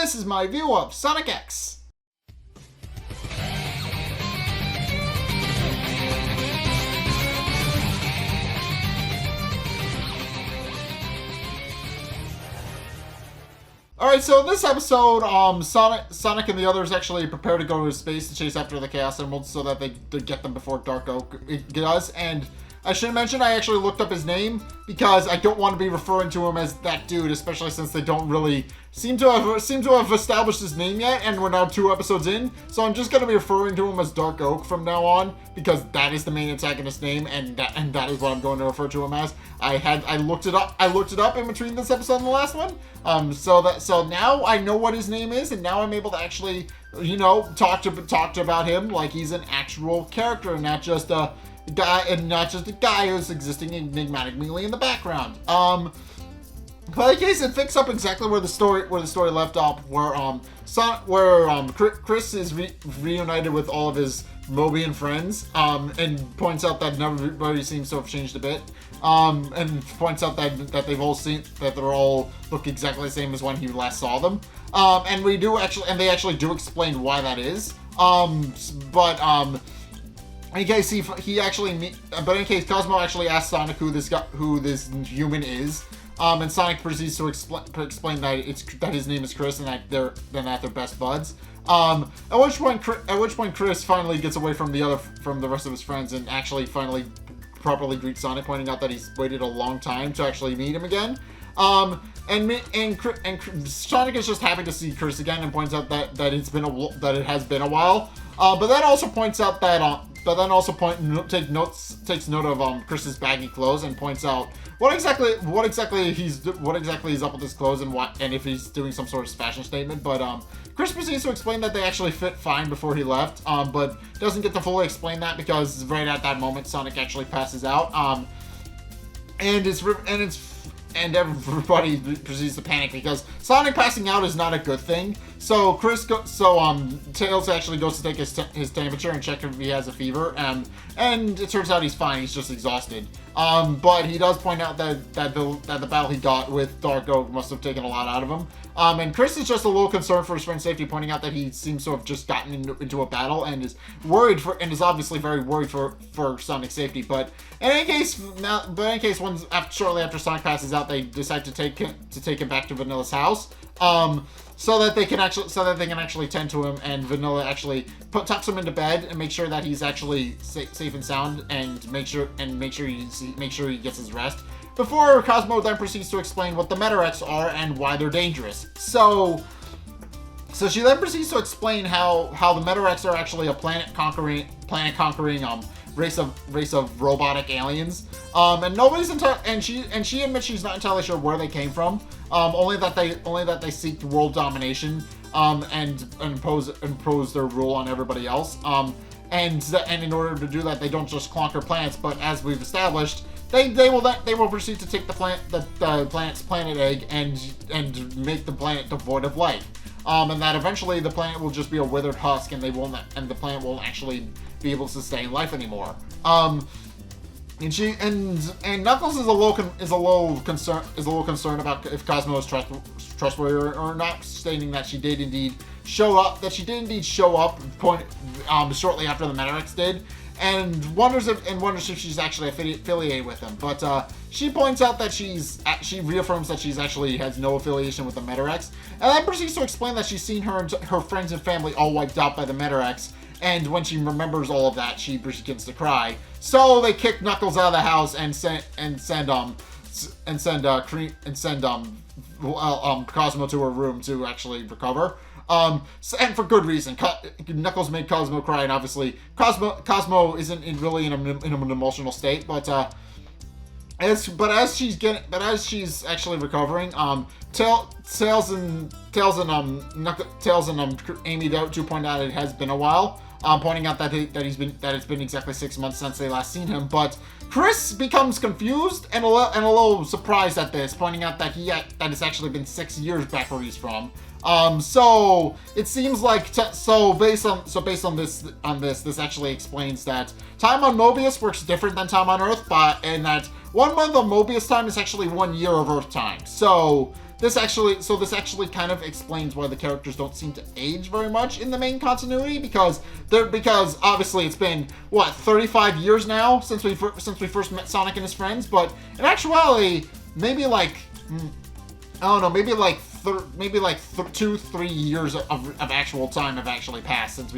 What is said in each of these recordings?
this is my view of Sonic X. Alright, so in this episode, Sonic and the others actually prepare to go to space to chase after the Chaos Emeralds so that they get them before Dark Oak does. And I should mention I actually looked up his name because I don't want to be referring to him as that dude, especially since they don't really seem to have established his name yet, and we're now 2 episodes in. So I'm just going to be referring to him as Dark Oak from now on because that is the main antagonist name, and that is what I'm going to refer to him as. I looked it up in between this episode and the last one. So now I know what his name is, and now I'm able to actually, talk about him like he's an actual character and not just a guy who's existing enigmatically in the background. But in case it picks up exactly where the story left off, where Chris is reunited with all of his Mobian friends, and points out that everybody seems to have changed a bit, and points out that they all look exactly the same as when he last saw them, and they actually do explain why that is, in case Cosmo actually asks Sonic who this human is, and Sonic proceeds to explain that his name is Chris and that they're best buds. At which point Chris finally gets away from the rest of his friends and actually finally properly greets Sonic, pointing out that he's waited a long time to actually meet him again. And Sonic is just happy to see Chris again and points out that it has been a while. But then also points out that takes note of Chris's baggy clothes and points out what exactly is up with his clothes and if he's doing some sort of fashion statement. But Chris proceeds to explain that they actually fit fine before he left, but doesn't get to fully explain that because right at that moment Sonic actually passes out, and everybody proceeds to panic because Sonic passing out is not a good thing. So Tails actually goes to take his temperature and check if he has a fever, and it turns out he's fine. He's just exhausted. But he does point out that the battle he got with Dark Oak must have taken a lot out of him. And Chris is just a little concerned for his friend's safety, pointing out that he seems to have just gotten into a battle and is obviously very worried for Sonic's safety. But in any case, shortly after Sonic passes out, they decide to take him back to Vanilla's house. So that they can actually tend to him, and Vanilla actually tucks him into bed and make sure that he's actually safe and sound, and make sure he gets his rest. Before Cosmo then proceeds to explain what the metarex are and why they're dangerous. So she then proceeds to explain how the metarex are actually a planet conquering race of robotic aliens. And she admits she's not entirely sure where they came from. Only that they seek world domination, and impose their rule on everybody else. And in order to do that, they don't just conquer planets, but as we've established, they will proceed to take the planet's planet egg and make the planet devoid of life. And that eventually the planet will just be a withered husk, and the planet won't actually be able to sustain life anymore. And Knuckles is a little concerned about if Cosmo is trustworthy or not, stating that she did indeed show up shortly after the metarex did, and wonders if she's actually affiliated with him. But she points out that she reaffirms that she's actually has no affiliation with the metarex, and then proceeds to explain that she's seen her friends and family all wiped out by the metarex. And when she remembers all of that, she begins to cry. So they kick Knuckles out of the house and send Cosmo to her room to actually recover. And for good reason. Knuckles made Cosmo cry, and obviously Cosmo isn't really in an emotional state, but as she's actually recovering, Tails and Amy do point out it has been a while. Pointing out that it's been exactly 6 months since they last seen him, but Chris becomes confused and a little surprised at this, pointing out that it's actually been 6 years back where he's from. So it seems like based on this actually explains that time on Mobius works different than time on Earth, and that 1 month of Mobius time is actually 1 year of Earth time. So this actually kind of explains why the characters don't seem to age very much in the main continuity, because obviously it's been what 35 years now since we first met Sonic and his friends, but in actuality maybe like I don't know, maybe like 2-3 years of actual time have actually passed since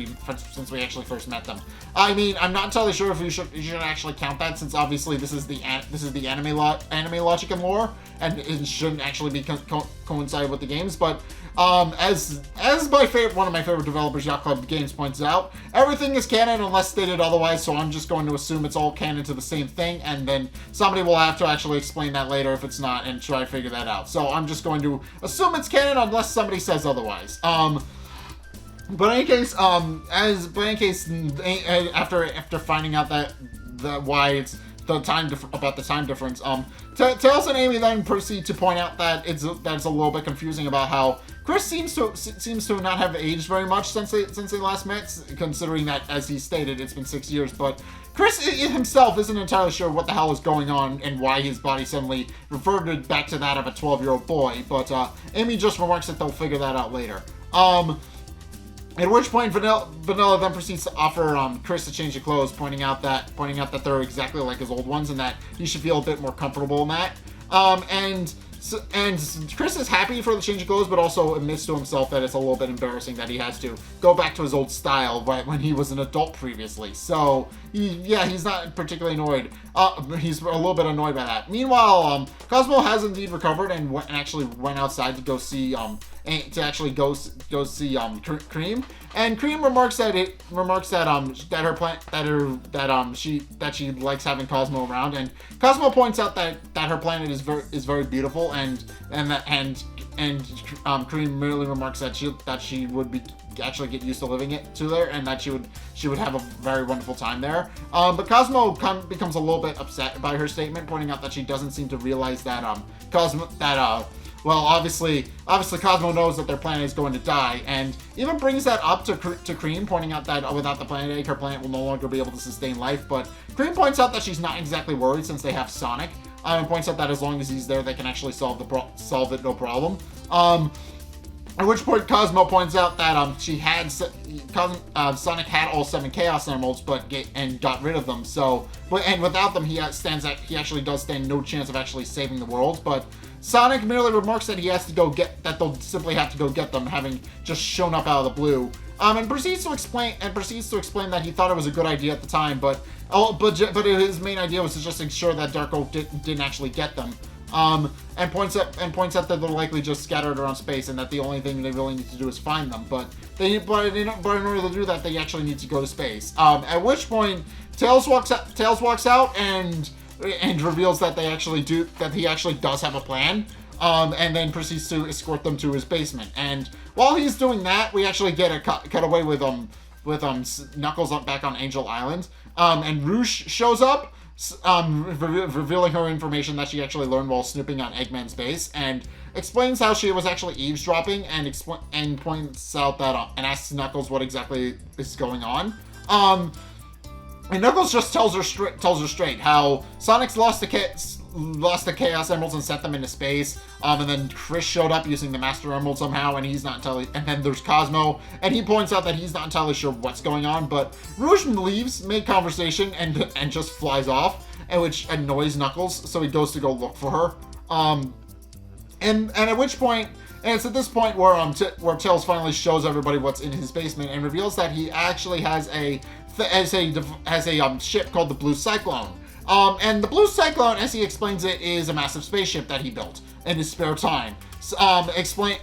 we actually first met them. I mean, I'm not entirely sure if you should actually count that, since obviously this is the anime logic and lore, and it shouldn't actually be coincide with the games. But as one of my favorite developers, Yacht Club Games, points out, everything is canon unless stated otherwise. So I'm just going to assume it's all canon to the same thing, and then somebody will have to actually explain that later if it's not, and try to figure that out. So I'm just going to assume it's canon unless somebody says otherwise. But in any case, after finding out that why it's the time difference, Tails and Amy then proceed to point out that it's a little bit confusing about how Chris seems to not have aged very much since they last met, considering that, as he stated, it's been 6 years. But Chris himself isn't entirely sure what the hell is going on and why his body suddenly reverted back to that of a 12-year-old boy. But Amy just remarks that they'll figure that out later. At which point, Vanilla then proceeds to offer Chris to change the clothes, pointing out that they're exactly like his old ones and that he should feel a bit more comfortable in that. And Chris is happy for the change of clothes, but also admits to himself that it's a little bit embarrassing that he has to go back to his old style when he was an adult previously. So, he's not particularly annoyed. He's a little bit annoyed by that. Meanwhile, Cosmo has indeed recovered and actually went outside to go see Cream. And Cream remarks that she likes having Cosmo around, and Cosmo points out that her planet is very beautiful, and Cream merely remarks that she would actually get used to living there, and that she would have a very wonderful time there. But Cosmo becomes a little bit upset by her statement, pointing out that she doesn't seem to realize that obviously Cosmo knows that their planet is going to die, and even brings that up to Cream, pointing out that without the planet egg, her planet will no longer be able to sustain life. But Cream points out that she's not exactly worried since they have Sonic, and points out that as long as he's there, they can actually solve it no problem. At which point Cosmo points out that Sonic had all 7 Chaos Emeralds, and got rid of them. And without them, he actually does stand no chance of actually saving the world. But Sonic merely remarks that they'll simply have to go get them, having just shown up out of the blue. And proceeds to explain that he thought it was a good idea at the time, but his main idea was to just ensure that Dark Oak didn't actually get them. And points out that they're likely just scattered around space, and that the only thing they really need to do is find them. But in order to do that, they actually need to go to space. At which point, Tails walks out and reveals that he actually does have a plan. And then proceeds to escort them to his basement. And while he's doing that, we actually get a cutaway with Knuckles back on Angel Island. And Rouge shows up, revealing her information that she actually learned while snooping on Eggman's base, and explains how she was actually eavesdropping, and points out that and asks Knuckles what exactly is going on. And Knuckles just tells her straight how Sonic's lost the Chaos Emeralds and sent them into space. And then Chris showed up using the Master Emerald somehow, and he's not entirely. And then there's Cosmo, and he points out that he's not entirely sure what's going on. But Rouge leaves mid-conversation and just flies off, and which annoys Knuckles. So he goes to go look for her. And at which point. And it's at this point where Tails finally shows everybody what's in his basement and reveals that he actually has a ship called the Blue Cyclone. And the Blue Cyclone, as he explains it, is a massive spaceship that he built in his spare time. Obviously,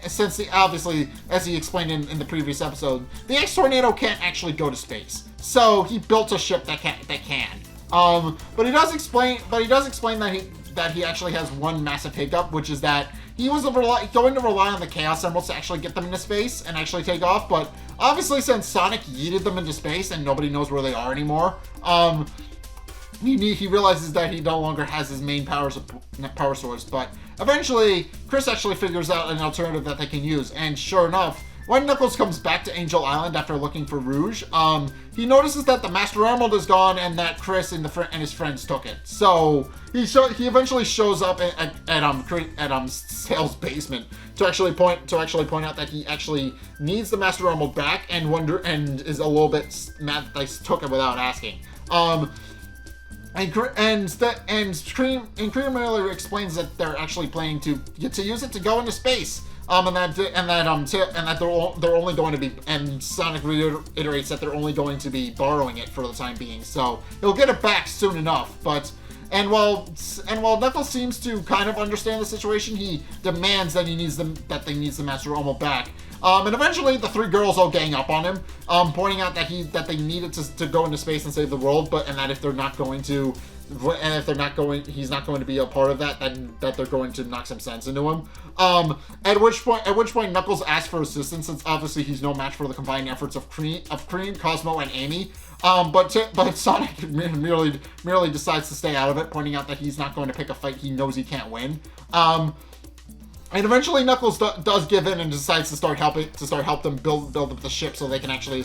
as he explained in the previous episode, the X-Tornado can't actually go to space, so he built a ship that can. But he does explain that he actually has one massive hiccup, which is that he was going to rely on the Chaos Emeralds to actually get them into space and actually take off. But obviously, since Sonic yeeted them into space and nobody knows where they are anymore, he realizes that he no longer has his main power source. But eventually, Chris actually figures out an alternative that they can use, and sure enough, when Knuckles comes back to Angel Island after looking for Rouge, he notices that the Master Emerald is gone and that Chris and his friends took it. So he eventually shows up at Tails' basement to actually point out that he actually needs the Master Emerald back and is a little bit mad that they took it without asking. And Cream merely explains that they're actually planning to use it to go into space. And they're only going to be, and Sonic reiterates that they're only going to be borrowing it for the time being. So he'll get it back soon enough. While Knuckles seems to kind of understand the situation, he demands that they need the Master Emerald back. And eventually the three girls all gang up on him, pointing out that they needed to go into space and save the world, and that if he's not going to be a part of that, then that they're going to knock some sense into him. At which point Knuckles asks for assistance, since obviously he's no match for the combined efforts of Cream, Cosmo, and Amy. But Sonic merely decides to stay out of it, pointing out that he's not going to pick a fight he knows he can't win. And eventually Knuckles does give in and decides to help them build up the ship so they can actually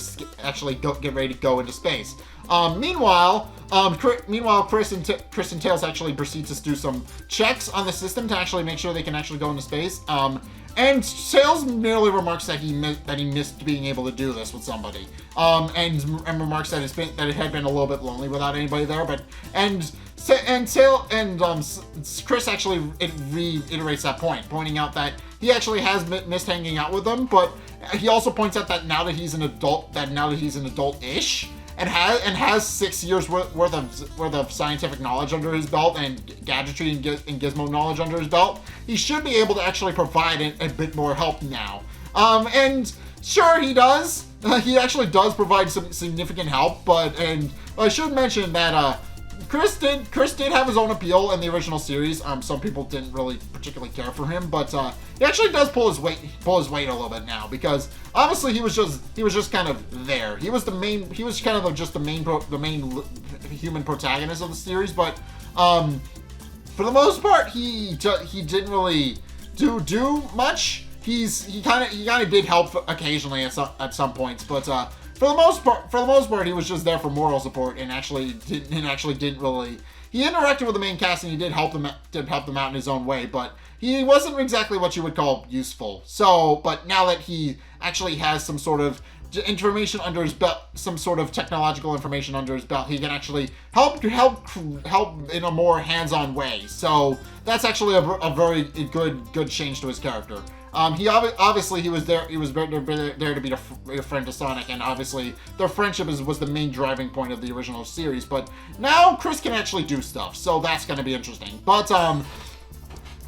get ready to go into space. Meanwhile, Chris and Tails actually proceed to do some checks on the system to actually make sure they can actually go into space. And Tails merely remarks that he missed being able to do this with somebody. And remarks that it had been a little bit lonely without anybody there. Chris actually reiterates that point, pointing out that he actually has missed hanging out with them, but he also points out that now that he's an adult-ish, and has 6 years worth of scientific knowledge under his belt and gadgetry and gizmo knowledge under his belt, he should be able to actually provide a bit more help now. And sure, he does. He actually does provide some significant help, but I should mention that Chris did have his own appeal in the original series. Some people didn't really particularly care for him, but he actually does pull his weight a little bit now, because obviously he was just kind of there. He was the main human protagonist of the series, but for the most part he didn't really do much. He kind of did help occasionally at some points, but for the most part, he was just there for moral support and actually didn't really. He interacted with the main cast and he did help them out in his own way, but he wasn't exactly what you would call useful. So, but now that he actually has some sort of information under his belt, some sort of technological information under his belt, he can actually help in a more hands-on way. So that's actually a very good change to his character. He was there to be a friend to Sonic, and obviously their friendship was the main driving point of the original series. But now Chris can actually do stuff, so that's going to be interesting. But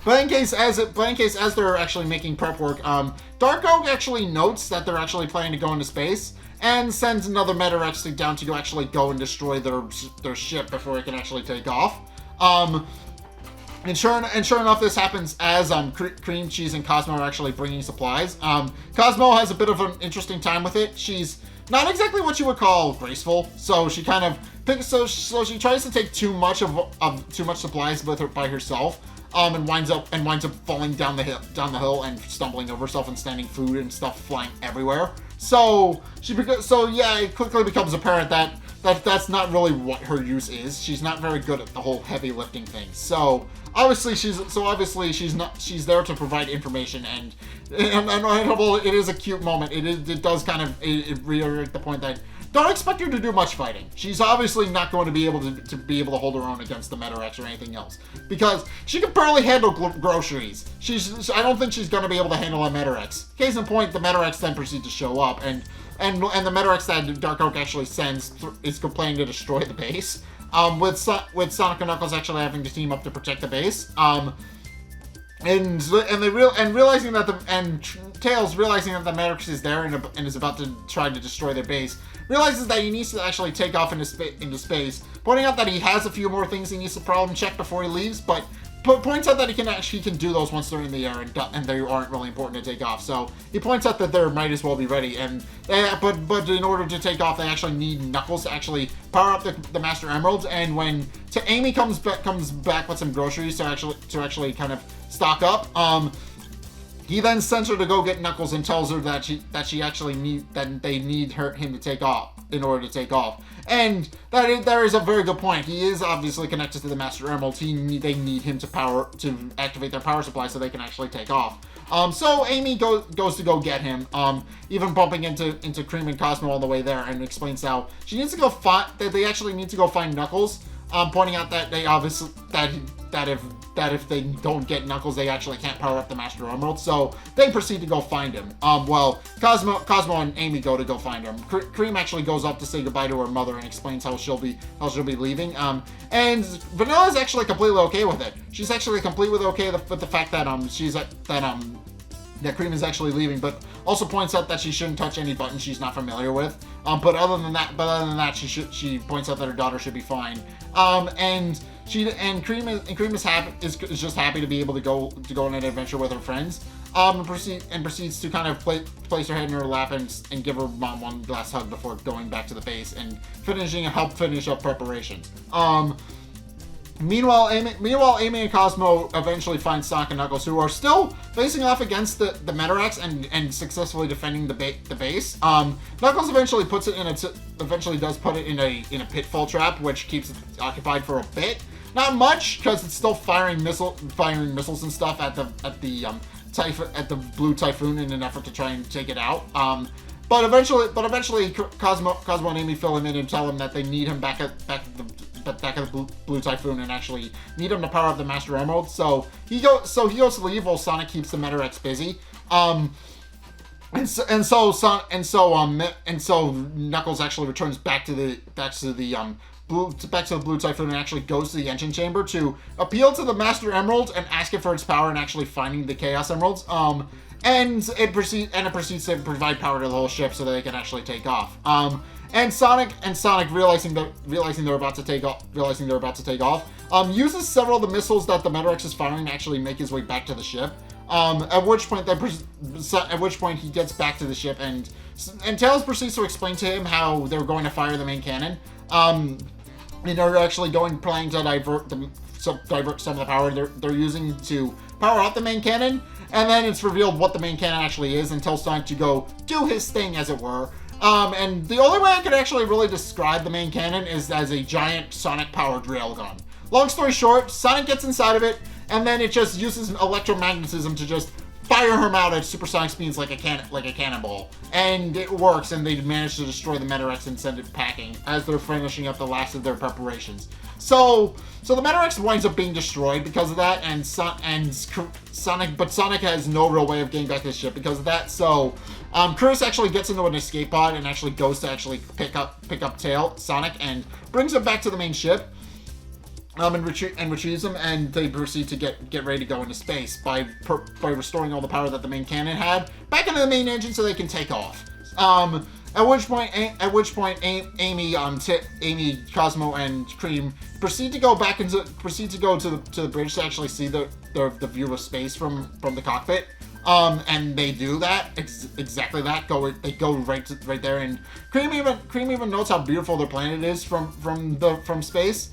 in case as they're actually making prep work, Dark Oak actually notes that they're actually planning to go into space and sends another metarex down to actually go and destroy their ship before it can actually take off. And sure enough, this happens as Cream, Cheese, and Cosmo are actually bringing supplies. Cosmo has a bit of an interesting time with it. She's not exactly what you would call graceful, so she kind of so she tries to take too much supplies by herself, and winds up falling down the hill and stumbling over herself and standing food and stuff flying everywhere. So it quickly becomes apparent that that's not really what her use is. She's not very good at the whole heavy lifting thing. So obviously she's there to provide information, and it is a cute moment. It does kind of reiterate the point that don't expect her to do much fighting. She's obviously not going to be able to hold her own against the Metarex or anything else, because she can barely handle groceries. I don't think she's going to be able to handle a Metarex. Case in point, the Metarex then proceeds to show up, and the Metarex that Dark Oak actually sends is complaining to destroy the base. With Sonic and Knuckles actually having to team up to protect the base. Tails realizing that the Metarex is there and is about to try to destroy their base, realizes that he needs to actually take off into space, pointing out that he has a few more things he needs to problem check before he leaves, but points out that he can do those once they're in the air and they aren't really important to take off. So he points out that they might as well be ready, but in order to take off, they actually need Knuckles to actually power up the Master Emeralds. And when Amy comes back with some groceries to actually kind of stock up, He then sends her to go get Knuckles and tells her that they need him to take off in order to take off. And there is a very good point. He is obviously connected to the Master Emerald. They need him to activate their power supply so they can actually take off. So Amy goes to go get him, even bumping into Cream and Cosmo on the way there, and explains how she needs to go that they actually need to go find Knuckles, pointing out that they obviously that if they don't get Knuckles, they actually can't power up the Master Emerald. So they proceed to go find him. Well, Cosmo and Amy go to go find him. Cream actually goes up to say goodbye to her mother and explains how she'll be leaving. And Vanilla's actually completely okay with it. She's actually completely okay with the fact that that Cream is actually leaving, but also points out that she shouldn't touch any buttons she's not familiar with. But other than that, she points out that her daughter should be fine. And Cream is just happy to be able to go on an adventure with her friends. And proceeds to kind of place her head in her lap and give her mom one last hug before going back to the base and help finish up preparations. Meanwhile, Amy and Cosmo eventually find Sonic and Knuckles, who are still facing off against the metarex and successfully defending the base. Knuckles eventually does put it in a pitfall trap, which keeps it occupied for a bit. Not much, because it's still firing missiles and stuff at the blue typhoon in an effort to try and take it out. But eventually, Cosmo and Amy fill him in and tell him that they need him back at the blue typhoon and actually need him to power up the Master Emerald. So he goes to leave while Sonic keeps the metarex busy. So Knuckles actually returns back to the blue typhoon and actually goes to the engine chamber to appeal to the Master Emerald and ask it for its power in actually finding the Chaos Emeralds. And it proceeds to provide power to the whole ship so that they can actually take off. And Sonic realizing they're about to take off, uses several of the missiles that the metarex is firing to actually make his way back to the ship. At which point he gets back to the ship and Tails proceeds to explain to him how they're going to fire the main cannon. And they're actually planning to divert some of the power they're using to power up the main cannon. And then it's revealed what the main cannon actually is and tells Sonic to go do his thing, as it were. And the only way I could actually really describe the main cannon is as a giant Sonic-powered railgun. Long story short, Sonic gets inside of it, and then it just uses electromagnetism to just fire him out at supersonic speeds like a cannonball. And it works, and they manage to destroy the metarex and send it packing as they're finishing up the last of their preparations. So the metarex winds up being destroyed because of that, and Sonic has no real way of getting back to the ship because of that. So Chris actually gets into an escape pod and actually goes to actually pick up Sonic and brings him back to the main ship. And retrieves them, and they proceed to get ready to go into space by restoring all the power that the main cannon had back into the main engine so they can take off. At which point, Amy, Cosmo, and Cream proceed to go to the bridge to actually see the view of space from the cockpit. And they do that exactly that. They go right there, and Cream even notes how beautiful their planet is from space.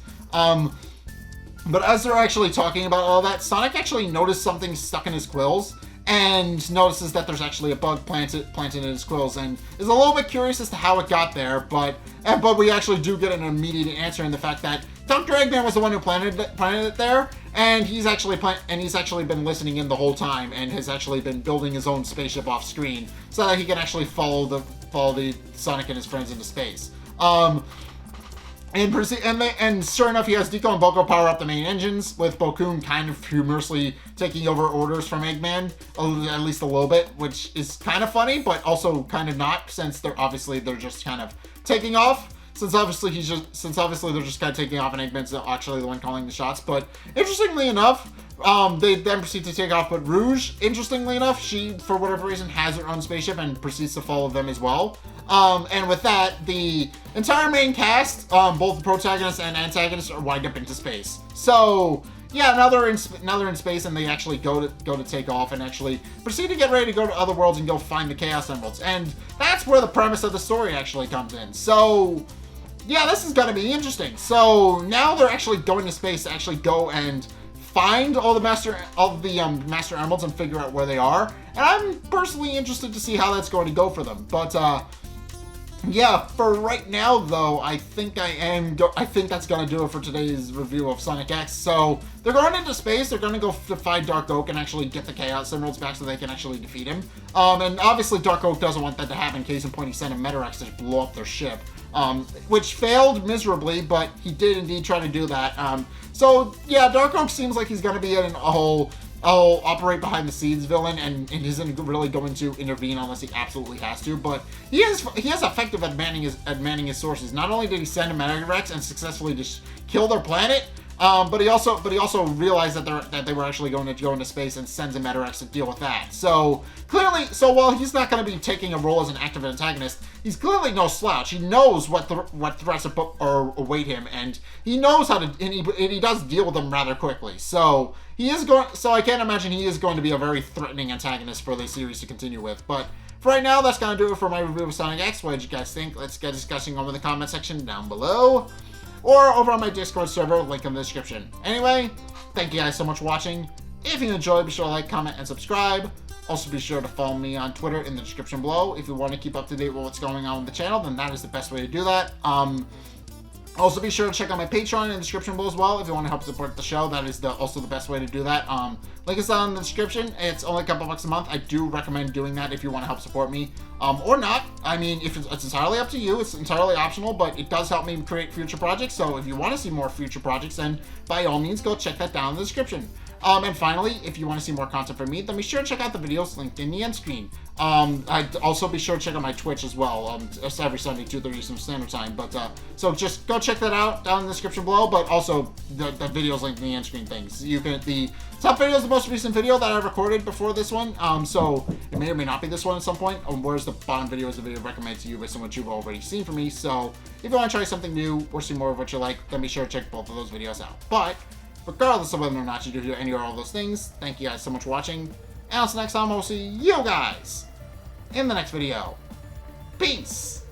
But as they're actually talking about all that, Sonic actually noticed something stuck in his quills and notices that there's actually a bug planted in his quills and is a little bit curious as to how it got there, but we actually do get an immediate answer in the fact that Dr. Eggman was the one who planted it there, and he's actually been listening in the whole time and has actually been building his own spaceship off screen so that he can actually follow the Sonic and his friends into space. And sure enough, he has Deco and Boko power up the main engines, with Bokoon kind of humorously taking over orders from Eggman, at least a little bit, which is kind of funny, but also kind of not, since they're just kind of taking off. Since obviously they're just kind of taking off, and Eggman's actually the one calling the shots. But interestingly enough, they then proceed to take off. But Rouge, interestingly enough, she, for whatever reason, has her own spaceship and proceeds to follow them as well. And with that, the entire main cast, both the protagonists and antagonists, are wind up into space. So yeah, now they're in space, and they actually go to take off and actually proceed to get ready to go to other worlds and go find the Chaos Emeralds. And that's where the premise of the story actually comes in. So yeah, this is gonna be interesting. So now they're actually going to space to actually go and find all the master emeralds and figure out where they are. And I'm personally interested to see how that's going to go for them. But yeah, for right now though, I think that's gonna do it for today's review of Sonic X. So they're going into space. They're gonna go to find Dark Oak and actually get the Chaos Emeralds back so they can actually defeat him. And obviously Dark Oak doesn't want that to happen. Case in point, he sent a metarex to blow up their ship, which failed miserably, but he did indeed try to do that. So yeah, Dark Oak seems like he's gonna be in a whole operate behind the scenes villain and isn't really going to intervene unless he absolutely has to. But he is effective at manning his sources. Not only did he send a metarex and successfully just kill their planet, but he also realized that they were actually going to go into space and sends a metarex to deal with that. So clearly, while he's not going to be taking a role as an active antagonist, he's clearly no slouch. He knows what threats await him, and he knows how to, and he does deal with them rather quickly. So I can't imagine he is going to be a very threatening antagonist for the series to continue with. But for right now, that's going to do it for my review of Sonic X. What did you guys think? Let's get discussing over in the comment section down below, or over on my Discord server, link in the description. Anyway, thank you guys so much for watching. If you enjoyed, be sure to like, comment, and subscribe. Also, be sure to follow me on Twitter in the description below. If you want to keep up to date with what's going on with the channel, then that is the best way to do that. Also, be sure to check out my Patreon in the description below as well if you want to help support the show. That is also the best way to do that. Link is down in the description. It's only a couple bucks a month. I do recommend doing that if you want to help support me, or not. I mean, if it's entirely up to you. It's entirely optional, but it does help me create future projects. So if you want to see more future projects, then by all means, go check that down in the description. And finally, if you want to see more content from me, then be sure to check out the videos linked in the end screen. I'd also be sure to check out my Twitch as well. It's every Sunday, 2:30 Eastern Standard Time. But so just go check that out down in the description below. But also the videos linked in the end screen things. The top video is the most recent video that I recorded before this one. So it may or may not be this one at some point. Whereas the bottom video is a video recommended to you based on what you've already seen from me. So if you want to try something new or see more of what you like, then be sure to check both of those videos out. But regardless of whether or not you do any or all those things, thank you guys so much for watching. And until next time, I'll see you guys in the next video. Peace!